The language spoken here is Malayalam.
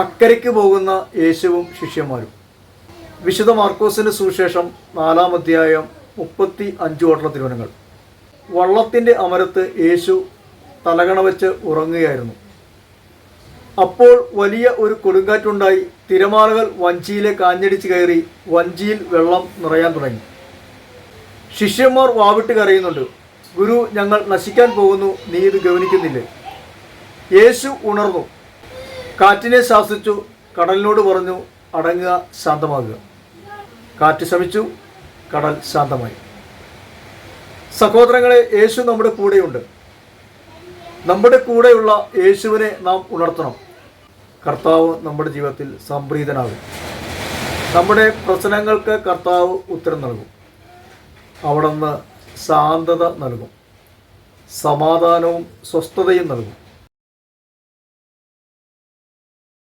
അക്കരയ്ക്ക് പോകുന്ന യേശുവും ശിഷ്യന്മാരും. വിശുദ്ധ മാർക്കോസിൻ്റെ സുവിശേഷം 4-ാം അധ്യായം 35 തിരുവചനങ്ങൾ. വള്ളത്തിൻ്റെ അമരത്ത് യേശു തലകണ വെച്ച് ഉറങ്ങുകയായിരുന്നു. അപ്പോൾ വലിയ ഒരു കൊടുങ്കാറ്റുണ്ടായി. തിരമാലകൾ വഞ്ചിയിലേക്ക് ആഞ്ഞടിച്ച് കയറി വഞ്ചിയിൽ വെള്ളം നിറയാൻ തുടങ്ങി. ശിഷ്യന്മാർ വാവിട്ട് കരയുന്നുണ്ട്. ഗുരു, ഞങ്ങൾ നശിക്കാൻ പോകുന്നു, നീ ഇത് ഗവനിക്കുന്നില്ലേ? യേശു ഉണർന്നു, കാറ്റിനെ ശാസിച്ചു, കടലിനോട് പറഞ്ഞു, അടങ്ങുക, ശാന്തമാകുക. കാറ്റ് ശമിച്ചു, കടൽ ശാന്തമായി. സഹോദരങ്ങളെ, യേശു നമ്മുടെ കൂടെയുണ്ട്. നമ്മുടെ കൂടെയുള്ള യേശുവിനെ നാം ഉണർത്തണം. കർത്താവ് നമ്മുടെ ജീവിതത്തിൽ സംപ്രീതനാകും. നമ്മുടെ പ്രശ്നങ്ങൾക്ക് കർത്താവ് ഉത്തരം നൽകും. അവിടുന്ന് ശാന്തത നൽകും, സമാധാനവും സ്വസ്ഥതയും നൽകും.